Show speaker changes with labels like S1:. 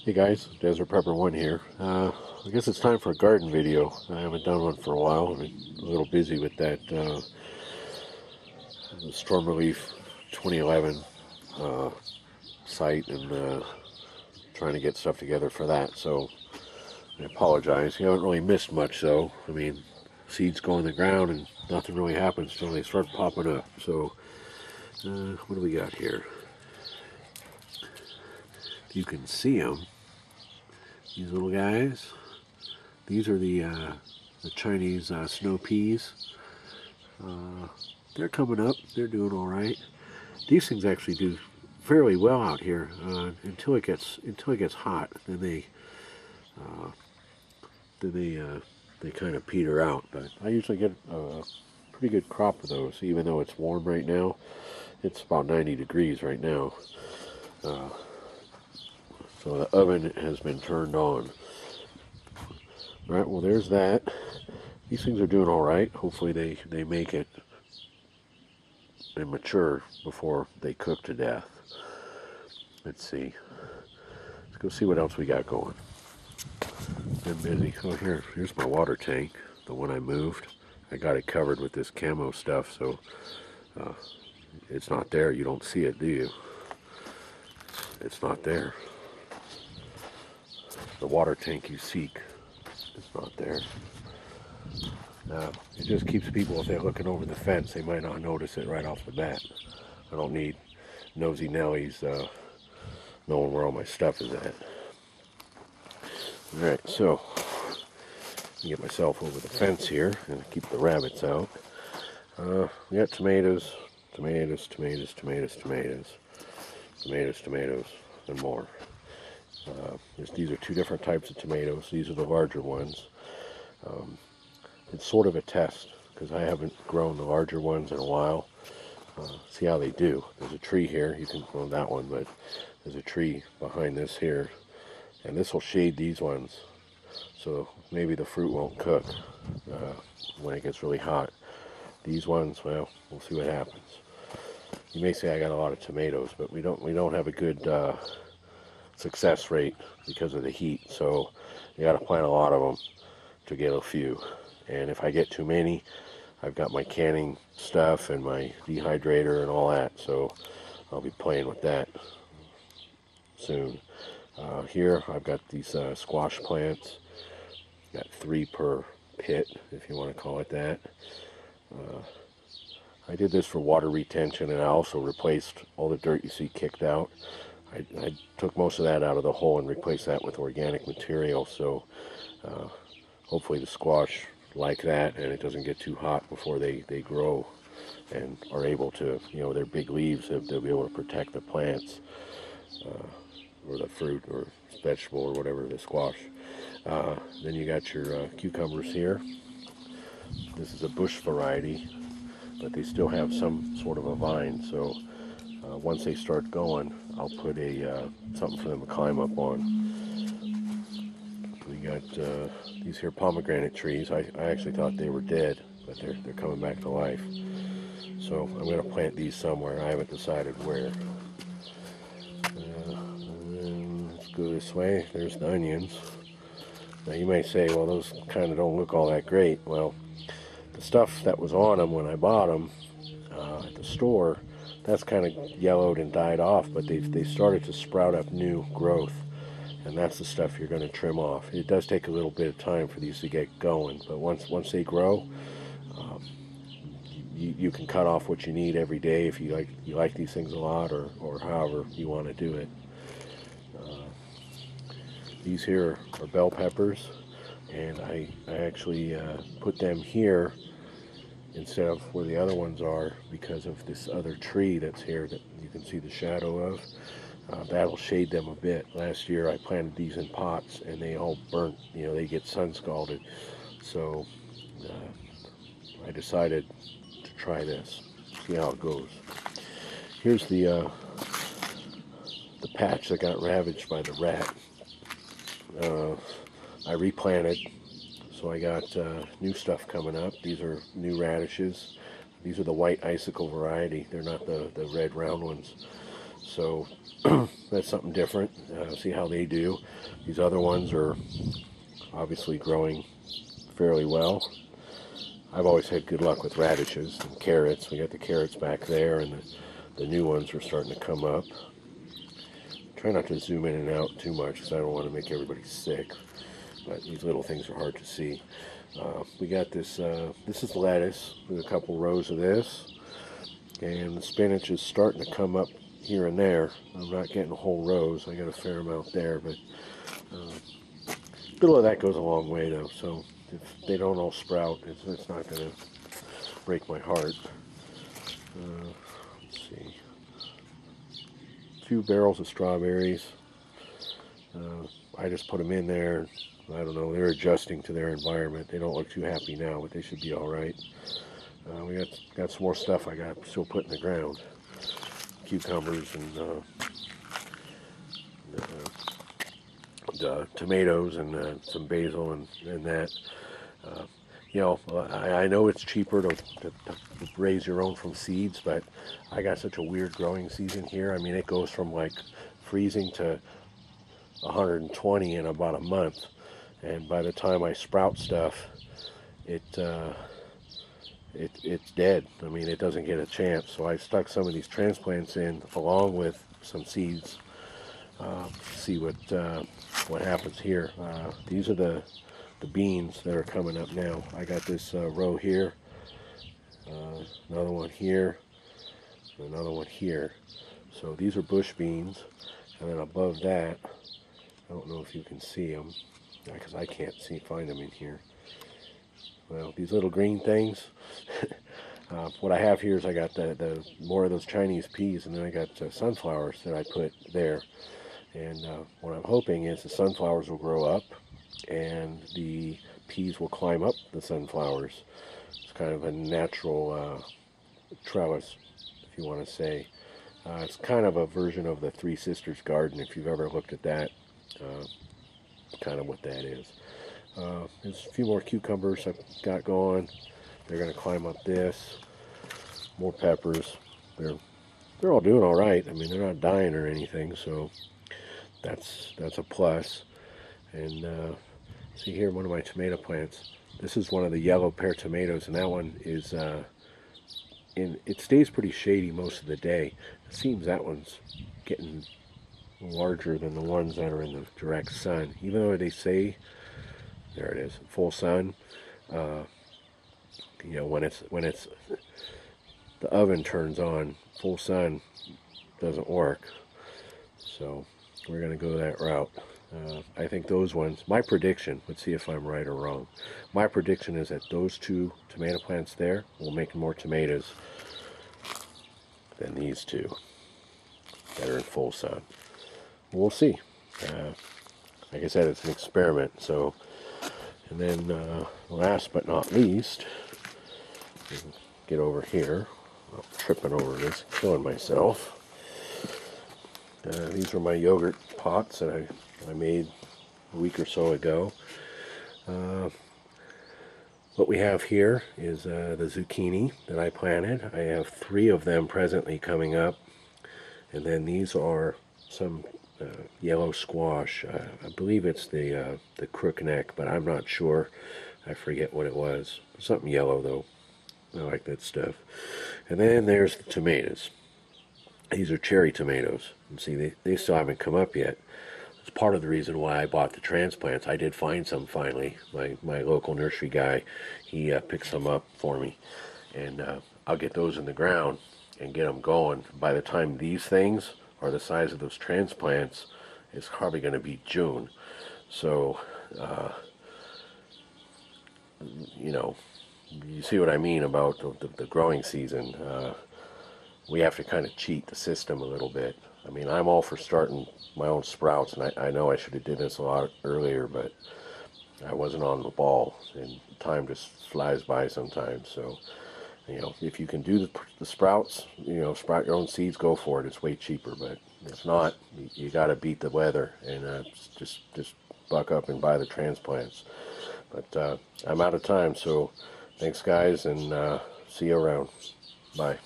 S1: Hey guys, Desertprepper1 here. I guess it's time for a garden video. I haven't done one for a while. I've been a little busy with that Storm Relief 2011 site and trying to get stuff together for that. So I apologize. You haven't really missed much though. I mean, seeds go in the ground and nothing really happens until they start popping up. So what do we got here? You can see them. These little guys. These are the Chinese snow peas. They're coming up. They're doing all right. These things actually do fairly well out here until it gets hot. Then they kind of peter out. But I usually get a pretty good crop of those, even though it's warm right now. It's about 90 degrees right now. So the oven has been turned on. All right, well there's that. These things are doing all right. Hopefully they make it and mature before they cook to death. Let's see. Let's go see what else we got going. I'm busy. Oh, here's my water tank, the one I moved. I got it covered with this camo stuff, so it's not there. You don't see it, do you? It's not there. The water tank you seek is not there. It just keeps people, if they're looking over the fence, they might not notice it right off the bat. I don't need nosy Nellies knowing where all my stuff is at. Alright, so I get myself over the fence here and keep the rabbits out. We got tomatoes, tomatoes, tomatoes, tomatoes, tomatoes, tomatoes, tomatoes, and more. These are two different types of tomatoes. These are the larger ones. It's sort of a test because I haven't grown the larger ones in a while. See how they do. There's a tree here. You can grow that one, but there's a tree behind this here, and this will shade these ones, so maybe the fruit won't cook when it gets really hot. These ones, well, we'll see what happens. You may say I got a lot of tomatoes, but we don't have a good success rate because of the heat, so you got to plant a lot of them to get a few. And if I get too many, I've got my canning stuff and my dehydrator and all that, so I'll be playing with that soon. Here I've got these squash plants. Got 3 per pit, if you want to call it that. I did this for water retention, and I also replaced all the dirt you see kicked out. I took most of that out of the hole and replaced that with organic material, so hopefully the squash like that and it doesn't get too hot before they grow and are able to, their big leaves, they'll be able to protect the plants or the fruit or vegetable or whatever, the squash. Then you got your cucumbers here. This is a bush variety, but they still have some sort of a vine, so once they start going, I'll put something for them to climb up on. We got these here pomegranate trees. I actually thought they were dead, but they're coming back to life. So I'm going to plant these somewhere. I haven't decided where. Let's go this way. There's the onions. Now you may say, well, those kind of don't look all that great. Well, the stuff that was on them when I bought them at the store, that's kind of yellowed and died off, but they started to sprout up new growth, and that's the stuff you're going to trim off. It does take a little bit of time for these to get going, but once they grow, you can cut off what you need every day if you like these things a lot, or however you want to do it. These here are bell peppers, and I actually put them here instead of where the other ones are because of this other tree that's here that you can see the shadow of. That'll shade them a bit. Last year I planted these in pots and they all burnt, they get sun scalded. So I decided to try this, see how it goes. Here's the patch that got ravaged by the rat. I replanted, so I got new stuff coming up. These are new radishes. These are the white icicle variety. They're not the red round ones. So that's something different. See how they do. These other ones are obviously growing fairly well. I've always had good luck with radishes and carrots. We got the carrots back there, and the new ones are starting to come up. Try not to zoom in and out too much because I don't want to make everybody sick. But these little things are hard to see. We got this, this is lettuce. There's a couple rows of this. And the spinach is starting to come up here and there. I'm not getting whole rows. I got a fair amount there, but a little of that goes a long way though. So if they don't all sprout, it's not going to break my heart. Let's see. 2 barrels of strawberries. I just put them in there. I don't know, they're adjusting to their environment. They don't look too happy now, but they should be all right. We got some more stuff I got still put in the ground. Cucumbers and tomatoes and some basil and that. You know, I know it's cheaper to raise your own from seeds, but I got such a weird growing season here. I mean, it goes from like freezing to 120 in about a month, and by the time I sprout stuff, it's dead. I mean, it doesn't get a chance. So I stuck some of these transplants in along with some seeds. See what happens here. These are the beans that are coming up now. I got this row here, another one here, and another one here. So these are bush beans, and then above that, I don't know if you can see them because I can't find them in here. Well, these little green things. What I have here is I got the more of those Chinese peas, and then I got sunflowers that I put there. And what I'm hoping is the sunflowers will grow up, and the peas will climb up the sunflowers. It's kind of a natural trellis, if you want to say. It's kind of a version of the Three Sisters garden, if you've ever looked at that. Kind of what that is. There's a few more cucumbers I've got going. They're going to climb up this. More peppers. They're all doing all right. I mean, they're not dying or anything, so that's a plus. And see here, one of my tomato plants. This is one of the yellow pear tomatoes, and that one is it stays pretty shady most of the day. It seems that one's getting larger than the ones that are in the direct sun, even though they say, there it is, full sun. You know, when it's the oven turns on, full sun doesn't work. So we're going to go that route. I think those ones, my prediction, let's see if I'm right or wrong. My prediction is that those 2 tomato plants there will make more tomatoes than these 2 that are in full sun. We'll see. Like I said, it's an experiment. So, and then last but not least, get over here. I'm tripping over this, killing myself. These are my yogurt pots that I made a week or so ago. What we have here is the zucchini that I planted. I have 3 of them presently coming up, and then these are some yellow squash. I believe it's the crookneck, but I'm not sure. I forget what it was. Something yellow though. I like that stuff. And then there's the tomatoes. These are cherry tomatoes. And see, they still haven't come up yet. It's part of the reason why I bought the transplants. I did find some finally. My local nursery guy, he picked some up for me. And I'll get those in the ground and get them going. By the time these things are the size of those transplants, it's probably going to be June. So, you know, you see what I mean about the growing season. We have to kind of cheat the system a little bit. I mean, I'm all for starting my own sprouts, and I know I should have did this a lot earlier, but I wasn't on the ball, and time just flies by sometimes. So, you know, if you can do the sprouts, you know, sprout your own seeds, go for it. It's way cheaper, but if not, you got to beat the weather and just buck up and buy the transplants. But I'm out of time, so thanks, guys, and see you around. Bye.